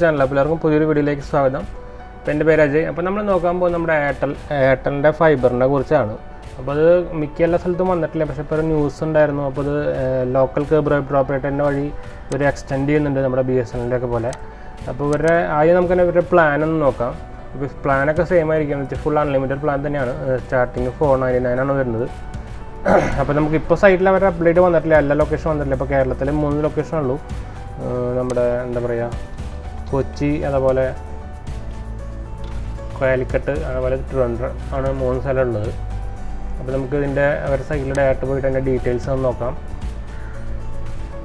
Channel എല്ലാവർക്കും പുതിയൊരു വീഡിയോയിലേക്ക് സ്വാഗതം. അപ്പോൾ എൻ്റെ പേര് അജയ്. അപ്പോൾ നമ്മൾ നോക്കാൻ പോകുന്നത് നമ്മുടെ എയർടെലിൻ്റെ ഫൈബറിനെ കുറിച്ചാണ്. അപ്പോൾ അത് മിക്ക എല്ലാ സ്ഥലത്തും വന്നിട്ടില്ല, പക്ഷേ ഇപ്പോൾ ഒരു ന്യൂസ് ഉണ്ടായിരുന്നു. അപ്പോൾ അത് ലോക്കൽ കേബിൾ ഓപ്പറേറ്ററിൻ്റെ വഴി ഒരു എക്സ്റ്റെൻഡ് ചെയ്യുന്നുണ്ട് നമ്മുടെ BSNL ഒക്കെ പോലെ. അപ്പോൾ ഇവരുടെ ആദ്യം നമുക്ക് തന്നെ ഇവരുടെ പ്ലാനൊന്ന് നോക്കാം. ഇപ്പോൾ പ്ലാനൊക്കെ സെയിം ആയിരിക്കും, എന്ന് വെച്ചാൽ ഫുൾ അൺലിമിറ്റഡ് പ്ലാൻ തന്നെയാണ്. സ്റ്റാർട്ടിങ് 499 വരുന്നത്. അപ്പോൾ നമുക്കിപ്പോൾ സൈറ്റിൽ അവരുടെ അപ്ഡേറ്റ് വന്നിട്ടില്ല, എല്ലാ ലൊക്കേഷൻ വന്നിട്ടില്ല. ഇപ്പോൾ കേരളത്തിൽ 3 ലൊക്കേഷനുള്ളൂ. നമ്മുടെ എന്താ പറയുക, കൊച്ചി, അതുപോലെ കാലിക്കട്ട്, അതുപോലെ ട്രിവാൻഡ്രം ആണ് 3 സ്ഥലം ഉള്ളത്. അപ്പോൾ നമുക്ക് ഇതിൻ്റെ അവരുടെ സൈറ്റിൽ ഡയറക്റ്റ് പോയിട്ട് അതിൻ്റെ ഡീറ്റെയിൽസ് ഒന്ന് നോക്കാം.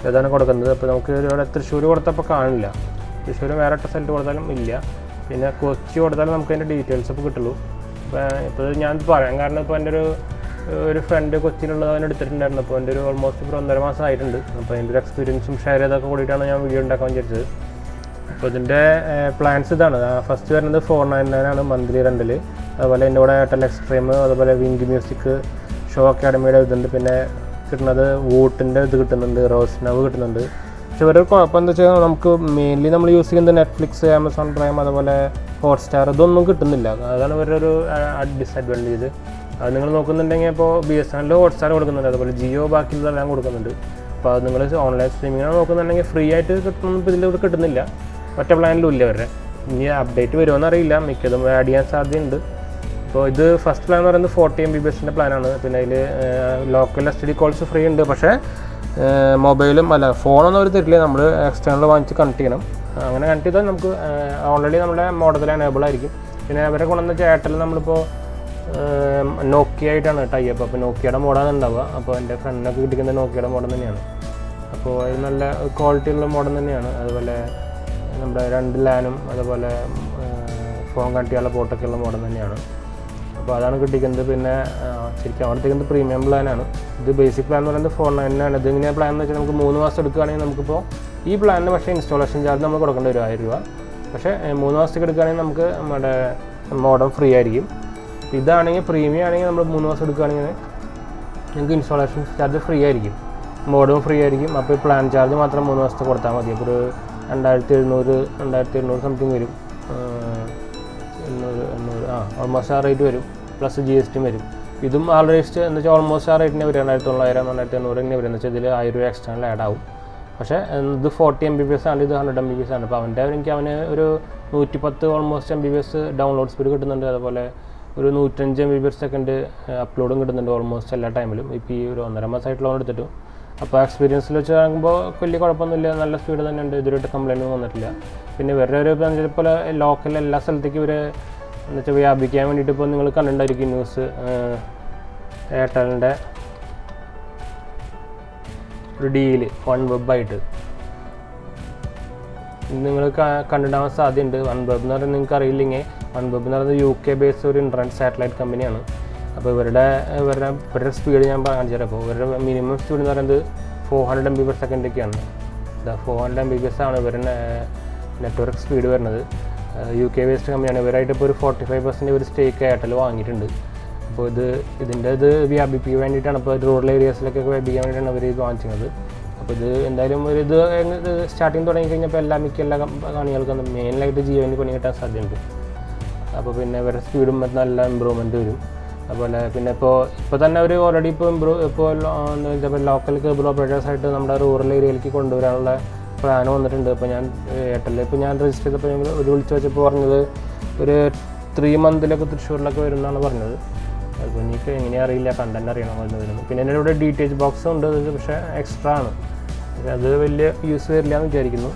ഏതാണ് കൊടുക്കുന്നത്. അപ്പോൾ നമുക്ക് ഇവിടെ തൃശ്ശൂർ കൊടുത്തപ്പോൾ കാണില്ല, തൃശ്ശൂർ വേറെ സ്ഥലത്ത് കൊടുത്താലും ഇല്ല. പിന്നെ കൊച്ചി കൊടുത്താലും നമുക്ക് അതിൻ്റെ ഡീറ്റെയിൽസ് ഇപ്പോൾ കിട്ടുള്ളൂ. ഇപ്പോൾ ഞാൻ പറയാം, കാരണം ഇപ്പോൾ എൻ്റെ ഒരു ഫ്രണ്ട് കൊച്ചിയിലുള്ളത് അവൻ എടുത്തിട്ടുണ്ടായിരുന്നു. അപ്പോൾ എൻ്റെ ഓൾമോസ്റ്റ് ഇപ്പോൾ 1.5 മാസം ആയിട്ടുണ്ട്. അപ്പോൾ അതിൻ്റെ ഒരു എക്സ്പീരിയൻസും ഷെയർ ചെയ്തൊക്കെ കൂടിയിട്ടാണ് ഞാൻ വീഡിയോ ഉണ്ടാക്കാൻ വിചാരിച്ചത്. അപ്പോൾ ഇതിൻ്റെ പ്ലാൻസ് ഇതാണ്. ഫസ്റ്റ് വരുന്നത് 499 ആണ് മന്ത്ലി റെൻ്റിൽ. അതുപോലെ എൻ്റെ കൂടെ Airtel Xstream, അതുപോലെ വിങ്ക് മ്യൂസിക്, ഷോ അക്കാഡമിയുടെ ഇതുണ്ട്. പിന്നെ കിട്ടുന്നത് വൂട്ടിൻ്റെ ഇത് കിട്ടുന്നുണ്ട്, റോസ് നവ് കിട്ടുന്നുണ്ട്. പക്ഷെ ഒരു കുഴപ്പം എന്താ വെച്ചാൽ നമുക്ക് മെയിൻലി നമ്മൾ യൂസ് ചെയ്യുന്നത് നെറ്റ്ഫ്ലിക്സ്, ആമസോൺ പ്രൈം, അതുപോലെ ഹോട്ട്സ്റ്റാർ, ഇതൊന്നും കിട്ടുന്നില്ല. അതാണ് ഇവരുടെ ഒരു ഡിസഡ്വാൻറ്റേജ്. അത് നിങ്ങൾ നോക്കുന്നുണ്ടെങ്കിൽ ഇപ്പോൾ BSNL ഹോട്ട്സ്റ്റാർ കൊടുക്കുന്നുണ്ട്, അതുപോലെ ജിയോ ബാക്കിയുള്ളതെല്ലാം കൊടുക്കുന്നുണ്ട്. അപ്പോൾ അത് നിങ്ങൾ ഓൺലൈൻ സ്ട്രീമിങ്ങാണ് നോക്കുന്നുണ്ടെങ്കിൽ ഫ്രീ ആയിട്ട് കിട്ടുന്ന ഇപ്പോൾ ഇതിൽ കിട്ടുന്നില്ല, ഒറ്റ പ്ലാനിലും ഇല്ല അവരുടെ. ഇനി അപ്ഡേറ്റ് വരുമോയെന്ന് അറിയില്ല, മിക്കതും ആഡ് ചെയ്യാൻ സാധ്യതയുണ്ട്. അപ്പോൾ ഇത് ഫസ്റ്റ് പ്ലാൻ എന്ന് പറയുന്നത് 40 MB പ്ലാനാണ്. പിന്നെ അതിൽ ലോക്കൽ STD കോൾസ് ഫ്രീ ഉണ്ട്. പക്ഷേ മൊബൈലും ഫോണൊന്നും അവർ തരില്ല, നമ്മൾ എക്സ്റ്റേണൽ വാങ്ങിച്ച് കണക്ട് ചെയ്യണം. അങ്ങനെ കണക്ട് ചെയ്താൽ നമുക്ക് ഓൾറെഡി നമ്മുടെ മോഡൽ എനേബിൾ ആയിരിക്കും. പിന്നെ അവരെ കൊണ്ടുവന്ന എയർടെൽ നമ്മളിപ്പോൾ നോക്കിയ ആയിട്ടാണ് ടൈപ്പ്. അപ്പോൾ നോക്കിയയുടെ മോഡാണ് ഉണ്ടാവുക. അപ്പോൾ എൻ്റെ ഫ്രണ്ടിനൊക്കെ കിട്ടിക്കുന്നത് നോക്കിയയുടെ മോഡൽ തന്നെയാണ്. അപ്പോൾ അത് നല്ല ക്വാളിറ്റിയുള്ള മോഡൽ തന്നെയാണ്. അതുപോലെ നമ്മുടെ 2 ലാനും അതുപോലെ ഫോൺ കണക്ട് ചെയ്യാനുള്ള പോർട്ടൊക്കെ ഉള്ള മോഡൽ തന്നെയാണ്. അപ്പോൾ അതാണ് കിട്ടിക്കുന്നത്. പിന്നെ ശരിക്കും അവിടെ എടുക്കുന്നത് പ്രീമിയം പ്ലാനാണ്. ഇത് ബേസിക് പ്ലാൻ എന്ന് പറയുന്നത് 499 ആണ്. ഇതിങ്ങനെ പ്ലാൻ എന്ന് വെച്ചാൽ നമുക്ക് 3 മാസം എടുക്കുകയാണെങ്കിൽ നമുക്കിപ്പോൾ ഈ പ്ലാനിന് പക്ഷേ ഇൻസ്റ്റാളേഷൻ ചാർജ് നമ്മൾ കൊടുക്കേണ്ടി വരും 1000 രൂപ. പക്ഷേ 3 മാസത്തേക്ക് എടുക്കുകയാണെങ്കിൽ നമുക്ക് നമ്മുടെ മോഡം ഫ്രീ ആയിരിക്കും. ഇതാണെങ്കിൽ പ്രീമിയം ആണെങ്കിൽ നമ്മൾ 3 മാസം എടുക്കുകയാണെങ്കിൽ നമുക്ക് ഇൻസ്റ്റാളേഷൻ ചാർജ് ഫ്രീ ആയിരിക്കും, മോഡും ഫ്രീ ആയിരിക്കും. അപ്പോൾ ഈ പ്ലാൻ ചാർജ് മാത്രം 3 മാസത്തെ കൊടുത്താൽ മതി. അപ്പോൾ ഒരു 2700 സംതിങ് വരും. 800 ഓൾമോസ്റ്റ് ആ റേറ്റ് വരും, പ്ലസ് GST വരും. ഇതും ആൾറെഡി എന്ന് വെച്ചാൽ ഓൾമോസ്റ്റ് ആ റേറ്റിനെ വരും, 2900, 2800 ഇങ്ങനെ വരും. എന്ന് വെച്ചാൽ ഇതിൽ 1000 രൂപ എക്സ്റ്റേണൽ ആഡ് ആവും. പക്ഷേ ഇത് 40 MB ആണ്, ഇത് 100 MB ആണ്. അപ്പോൾ അവന് ഒരു 110 ഓൾമോസ്റ്റ് MB ഡൗൺലോഡ് സ്പീഡ് കിട്ടുന്നുണ്ട്. അതുപോലെ ഒരു 105 MB/s അപ്ലോഡും കിട്ടുന്നുണ്ട് ഓൾമോസ്റ്റ് എല്ലാ ടൈമിലും. ഇപ്പോൾ ഈ ഒരു 1.5 മാസമായിട്ട് ലോൺ എടുത്തിട്ടും. അപ്പോൾ എക്സ്പീരിയൻസിൽ വെച്ച് നോക്കുമ്പോൾ വലിയ കുഴപ്പമൊന്നുമില്ല, നല്ല സ്പീഡ് തന്നെ ഉണ്ട്. ഇതുവരെയായിട്ട് കംപ്ലൈൻറ്റ് വന്നിട്ടില്ല. പിന്നെ വേറെ ഒരു ചിലപ്പോൾ ലോക്കൽ എല്ലാ സ്ഥലത്തേക്കും ഇവർ എന്ന് വെച്ചാൽ വ്യാപിക്കാൻ വേണ്ടിയിട്ട് ഇപ്പോൾ നിങ്ങൾ കണ്ടിട്ടുണ്ടായിരിക്കും ന്യൂസ്, എയർടെലിൻ്റെ ഒരു ഡീല് ONEWEB ആയിട്ട് നിങ്ങൾ കണ്ടിട്ടാവാൻ സാധ്യതയുണ്ട്. ONEWEB എന്ന് പറയുന്നത് നിങ്ങൾക്ക് അറിയില്ലെങ്കിൽ, ONEWEB എന്ന് പറയുന്നത് UK ബേസ്ഡ് ഒരു ഇൻ്റർനെറ്റ് സാറ്റലൈറ്റ് കമ്പനിയാണ്. അപ്പോൾ ഇവരുടെ സ്പീഡ് ഞാൻ കാണിച്ചു തരാം. അപ്പോൾ ഇവരുടെ മിനിമം സ്പീഡ് എന്ന് പറയുന്നത് 400 MB/s ഒക്കെയാണ്. 400 MB/s ആണ് ഇവരുടെ നെറ്റ്വർക്ക് സ്പീഡ് വരുന്നത്. UK ബേസ്ഡ് കമ്പനിയാണ്. ഇവരായിട്ട് ഇപ്പോൾ ഒരു 45% ഒരു സ്റ്റേക്ക് എയർടെൽ വാങ്ങിയിട്ടുണ്ട്. അപ്പോൾ ഇതിൻ്റെ വ്യാപിപ്പിക്കാൻ വേണ്ടിയിട്ടാണ്, ഇപ്പോൾ റൂറൽ ഏരിയാസിലൊക്കെ വ്യാപിക്കാൻ വേണ്ടിയിട്ടാണ് അവർ ഇത് വാങ്ങിച്ചത്. അപ്പോൾ ഇത് എന്തായാലും ഇത് സ്റ്റാർട്ടിങ് തുടങ്ങിക്കഴിഞ്ഞപ്പോൾ മിക്ക എല്ലാ കാണികൾക്കും മെയിനായിട്ട് ജിയോന് പണി കിട്ടാൻ സാധ്യതയുണ്ട്. അപ്പോൾ പിന്നെ ഇവരുടെ സ്പീഡും നല്ല ഇമ്പ്രൂവ്മെൻറ്റ് വരും. അതുപോലെ പിന്നെ ഇപ്പോൾ തന്നെ അവർ ഓൾറെഡി ഇപ്പോൾ ലോക്കൽ കേബിൾ ഓപ്പറേറ്റേഴ്സായിട്ട് നമ്മുടെ റൂറൽ ഏരിയയിലേക്ക് കൊണ്ടുവരാനുള്ള പ്ലാൻ വന്നിട്ടുണ്ട്. ഇപ്പോൾ ഞാൻ എയർടെല്ലിൽ ഞാൻ രജിസ്റ്റർ ചെയ്തപ്പോൾ ഒരു വിളിച്ച് വെച്ചപ്പോൾ പറഞ്ഞത് ഒരു 3 മന്തിലൊക്കെ തൃശ്ശൂരിലൊക്കെ വരുമെന്നാണ് പറഞ്ഞത്. അപ്പോൾ എനിക്ക് എങ്ങനെയാണ് അറിയില്ല, കണ്ടന്റ് അറിയണം വരുന്നത്. പിന്നെ എൻ്റെ ഇവിടെ DTH ബോക്സും ഉണ്ട്, പക്ഷേ എക്സ്ട്രാ ആണ്, അത് വലിയ യൂസ് വരില്ല എന്ന് വിചാരിക്കുന്നു.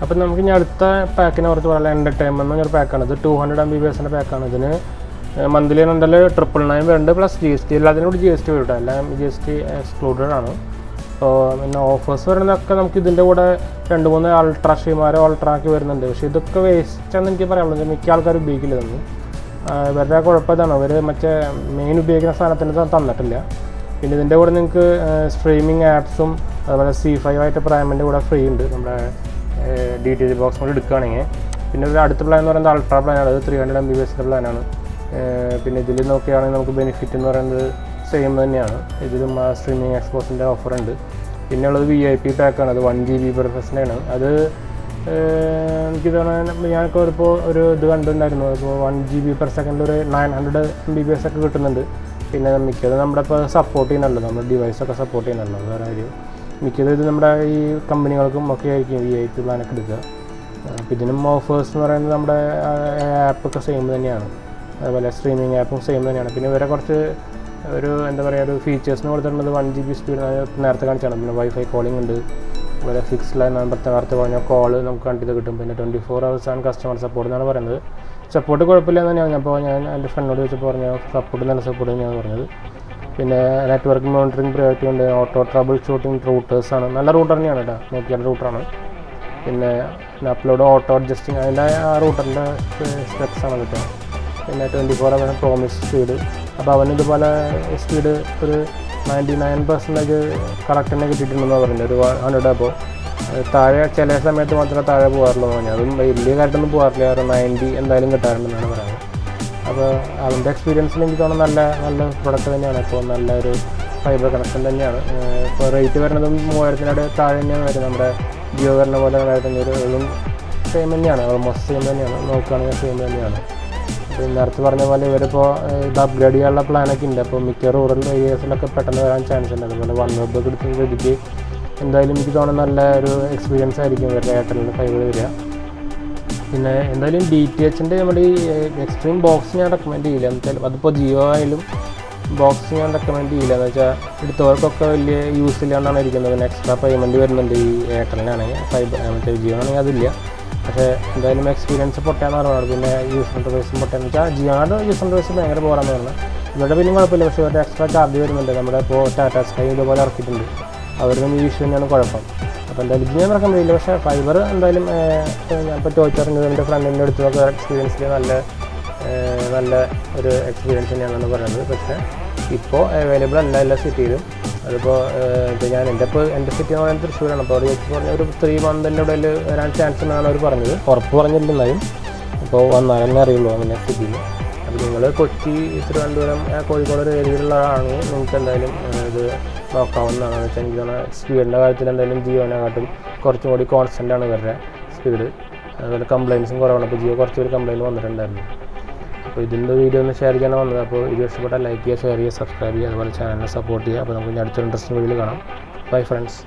അപ്പോൾ നമുക്ക് ഇനി അടുത്ത പാക്കിനെ കുറിച്ച് പറയാം. എൻ്റർടൈൻമെൻറ്റ് എന്നൊരു പാക്കാണ്. ഇത് 200 MB പാക്കാണ്. ഇതിന് മന്ത്ലി റെൻ്റൽ 999 വരുന്നുണ്ട്, പ്ലസ് GST. എല്ലാത്തിനും കൂടി GST വരും കേട്ടോ, എല്ലാം GST എക്സ്ക്ലൂഡഡ് ആണ്. അപ്പോൾ പിന്നെ ഓഫേഴ്സ് വരുന്നതൊക്കെ നമുക്ക് ഇതിൻ്റെ കൂടെ 2-3 അൾട്രാ ഷീമാരോ അൾട്രാക്കി വരുന്നുണ്ട്. പക്ഷേ ഇതൊക്കെ വേസ്റ്റാണെന്ന് എനിക്ക് പറയാനുള്ളത്, മിക്ക ആൾക്കാർ ഉപയോഗിക്കില്ല ഇതൊന്നും. ഇവരുടെ കുഴപ്പം ഇതാണ്, അവർ മറ്റേ മെയിൻ ഉപയോഗിക്കുന്ന സാധനത്തിന് തന്നിട്ടില്ല. പിന്നെ ഇതിൻ്റെ കൂടെ നിങ്ങൾക്ക് സ്ട്രീമിംഗ് ആപ്സും അതുപോലെ C5 ആയിട്ട് പ്രൈമിൻ്റെ കൂടെ ഫ്രീ ഉണ്ട് നമ്മുടെ DTH ബോക്സ് കൂടെ എടുക്കുകയാണെങ്കിൽ. പിന്നെ ഒരു അടുത്ത പ്ലാൻ എന്ന് പറയുന്നത് അൾട്രാ പ്ലാനാണ്, അത് 300 MB പ്ലാനാണ്. പിന്നെ ഇതിൽ നോക്കുകയാണെങ്കിൽ നമുക്ക് ബെനിഫിറ്റ് എന്ന് പറയുന്നത് സെയിം തന്നെയാണ്. ഇതിലും ആ സ്ട്രീമിംഗ് എക്സ്പോസിൻ്റെ ഓഫറുണ്ട്. പിന്നെയുള്ളത് VIP പാക്കാണ്. അത് 1 GB പെർ സെക്കൻഡാണ്. അത് എനിക്ക് തോന്നുന്നത് ഞാനൊക്കെ ഇപ്പോൾ ഒരു ഇത് കണ്ടിട്ടുണ്ടായിരുന്നു. ഇപ്പോൾ 1 GB പെർ സെക്കൻഡിൽ ഒരു 900 MBPS ഒക്കെ കിട്ടുന്നുണ്ട്. പിന്നെ മിക്കത് നമ്മുടെ ഇപ്പോൾ സപ്പോർട്ട് ചെയ്യുന്നുള്ളൂ, നമ്മുടെ ഡിവൈസൊക്കെ സപ്പോർട്ട് ചെയ്യുന്നുള്ളൂ. വേറെ കാര്യം മിക്കത് ഇത് നമ്മുടെ ഈ കമ്പനികൾക്കും ഒക്കെ ആയിരിക്കും VIP പ്ലാനൊക്കെ എടുക്കുക. അപ്പോൾ ഇതിനും ഓഫേഴ്സ് എന്ന് പറയുന്നത് നമ്മുടെ ആപ്പൊക്കെ സെയിം തന്നെയാണ്. അതുപോലെ സ്ട്രീമിംഗ് ആപ്പും സെയിം തന്നെയാണ്. പിന്നെ ഇവരെ കുറച്ച് ഒരു എന്താ പറയുക ഒരു ഫീച്ചേഴ്സിന് കൊടുത്തിട്ടുള്ളത് 1 GB സ്പീഡ് നേരത്തെ കാണിച്ചാണ്. പിന്നെ വൈഫൈ കോളിംഗ് ഉണ്ട്. അതുപോലെ ഫിക്സ് ലൈൻ നേരത്തെ പറഞ്ഞ കോള് നമുക്ക് കണ്ടിട്ട് കിട്ടും. പിന്നെ 24 hours ആണ് കസ്റ്റമർ സപ്പോർട്ട് എന്നാണ് പറയുന്നത്. സപ്പോർട്ട് കുഴപ്പമില്ല എന്ന് തന്നെയാണ്. അപ്പോൾ ഞാൻ എൻ്റെ ഫ്രണ്ടിനോട് ചോദിച്ചപ്പോൾ പറഞ്ഞു സപ്പോർട്ട് നല്ല സപ്പോർട്ട് തന്നെയാണ് പറഞ്ഞത്. പിന്നെ നെറ്റ്വർക്ക് മോണിറ്ററിംഗ് പ്രയോറിറ്റി ഉണ്ട്. ഓട്ടോ ട്രബിൾ ഷൂട്ടിംഗ് റൂട്ടേഴ്സാണ്. നല്ല റൂട്ടർ തന്നെയാണ് കേട്ടോ, നോക്കിയാൽ റൂട്ടറാണ്. പിന്നെ അപ്ലോഡ് ഓട്ടോ അഡ്ജസ്റ്റിംഗ് അതിൻ്റെ ആ റൂട്ടറിൻ്റെ സ്പെക്സാണ് കിട്ടുക. പിന്നെ 24 hours പ്രോമിസ് സ്പീഡ്. അപ്പോൾ അവന് ഇതുപോലെ സ്പീഡ് ഒരു 99% കറക്റ്റ് തന്നെ കിട്ടിയിട്ടുണ്ടെന്ന് പറഞ്ഞത്. ഒരു 100 അപ്പോൾ താഴെ ചില സമയത്ത് മാത്രമേ താഴെ പോകാറുള്ളൂ എന്ന് പറഞ്ഞു. അതും വലിയ കാര്യമൊന്നും പോകാറില്ല. ഒരു 90 എന്തായാലും കിട്ടാറുണ്ടെന്നാണ് പറയുന്നത്. അപ്പോൾ അതിൻ്റെ എക്സ്പീരിയൻസിൽ എനിക്ക് തോന്നുന്നു നല്ല പ്രൊഡക്റ്റ് തന്നെയാണ്. ഇപ്പോൾ നല്ലൊരു ഫൈബർ കണക്ഷൻ തന്നെയാണ്. ഇപ്പോൾ റേറ്റ് വരുന്നതും 3000 താഴെ തന്നെയാണ് വരുന്നത്. നമ്മുടെ ജിയോ വരുന്ന പോലെ 1500 സെയിം തന്നെയാണ്. ഓൾമോസ്റ്റ് സെയിം തന്നെയാണ്. നോക്കുകയാണെങ്കിൽ സെയിം തന്നെയാണ്. അപ്പോൾ നേരത്തെ പറഞ്ഞ പോലെ ഇവരിപ്പോൾ ഇത് അപ്ഗ്രേഡ് ചെയ്യാനുള്ള പ്ലാനൊക്കെ ഉണ്ട്. അപ്പോൾ മിക്ക റൂറൽ ഏരിയസിലൊക്കെ പെട്ടെന്ന് വരാൻ ചാൻസ് ഉണ്ട്. അതുപോലെ ONEWEB ഒക്കെ എടുക്കുന്ന രീതിക്ക് എന്തായാലും എനിക്ക് തോന്നുന്നു നല്ല ഒരു എക്സ്പീരിയൻസ് ആയിരിക്കും ഇവരുടെ എയർടെലിൻ്റെ ഫൈബർ വരിക. പിന്നെ എന്തായാലും DTHൻ്റെ നമ്മുടെ ഈ എക്സ്ട്രീം ബോക്സ് ഞാൻ റെക്കമെൻഡ് ചെയ്യില്ല. എന്തായാലും അതിപ്പോൾ ജിയോ ആയാലും ബോക്സ് ഞാൻ റെക്കമെൻഡ് ചെയ്യില്ല. എന്ന് വെച്ചാൽ എടുത്തവർക്കൊക്കെ വലിയ യൂസ് ഇല്ലാണ്ടാണ് ഇരിക്കുന്നത്. പിന്നെ എക്സ്ട്രാ പേയ്മെൻറ്റ് വരുന്നുണ്ട് ഈ എയർടെലിനാണെങ്കിൽ. മറ്റേ ജിയോ ആണെങ്കിൽ അതില്ല. പക്ഷേ എന്തായാലും എക്സ്പീരിയൻസ് പൊട്ടാന്ന് പറയുന്നത്. പിന്നെ യൂസർ ഇൻ്റർഫേസും പൊട്ടാന്ന് വെച്ചാൽ ജിയോയുടെ യൂസർ ഇൻ്റർഫേസ് ഭയങ്കര പോകാമെന്ന് പറഞ്ഞത്. ഇവരുടെ പിന്നെ കുഴപ്പമില്ല. പക്ഷേ ഇവരുടെ എക്സ്ട്രാ ചാർജ് വരുന്നുണ്ട്. നമ്മുടെ ഇപ്പോൾ ടാറ്റ സ്കൈ ഇതുപോലെ ഇറക്കിയിട്ടുണ്ട്. അവരുടെ ഈ ഇഷ്യൂ തന്നെയാണ് കുഴപ്പം. അപ്പോൾ എന്തായാലും ഇത് ഞാൻ റെക്കമെൻഡ് ചെയ്യില്ല. പക്ഷേ ഫൈബർ എന്തായാലും ഞാനിപ്പോൾ ചോദിച്ചറിഞ്ഞത് എൻ്റെ ഫ്രണ്ടിൻ്റെ അടുത്തൊക്കെ എക്സ്പീരിയൻസിൽ നല്ല ഒരു എക്സ്പീരിയൻസ് തന്നെയാണെന്ന് പറയുന്നത്. പക്ഷേ ഇപ്പോൾ അവൈലബിൾ അല്ല എല്ലാ സിറ്റിയിലും. അതിപ്പോൾ ഞാൻ എൻ്റെ സിറ്റി എന്ന് പറയുന്നത് തൃശ്ശൂരാണ്. അപ്പോൾ അവിടെ വെച്ച് പറഞ്ഞാൽ ഒരു 3 months ഇടയിൽ വരാൻ ചാൻസ് ഉണ്ടെന്നാണ് അവർ പറഞ്ഞത്. ഉറപ്പ് പറഞ്ഞില്ലെന്നാലും ഇപ്പോൾ വന്നാലെന്നെ അറിയുള്ളൂ അങ്ങനെ സിറ്റിയിൽ. അപ്പോൾ നിങ്ങൾ കൊച്ചി, തിരുവനന്തപുരം, കോഴിക്കോട് ഒരു ഏരിയയിലുള്ളതാണെങ്കിൽ നിങ്ങൾക്ക് എന്തായാലും ഇത് നോക്കാവുന്നതാണ്. എന്ന് വെച്ചാൽ എനിക്ക് തോന്നുന്നത് സ്പീഡിൻ്റെ കാര്യത്തിൽ എന്തായാലും ജിയോനെക്കാട്ടും കുറച്ചും കൂടി കോൺസ്റ്റൻ്റ് ആണ് ഇവരുടെ സ്പീഡ്. അതുപോലെ കംപ്ലയിൻസും കുറവാണ്. അപ്പോൾ ജിയോ കുറച്ചൊരു കംപ്ലയിൻറ്റ് വന്നിട്ടുണ്ടായിരുന്നു. അപ്പോൾ ഇതിൻ്റെ വീഡിയോ ഒന്ന് ഷെയർ ചെയ്യാൻ വന്നത്. അപ്പോൾ ഇത് ഇഷ്ടപ്പെട്ടാൽ ലൈക്ക് ചെയ്യുക, ഷെയർ ചെയ്യുക, സബ്സ്ക്രൈബ് ചെയ്യുക, അതുപോലെ ചാനലിനെ സപ്പോർട്ട് ചെയ്യുക. അപ്പോൾ നമുക്ക് അടുത്തൊരു ഇൻട്രസ്റ്റിംഗ് വീഡിയോയിൽ കാണാം. Bye friends.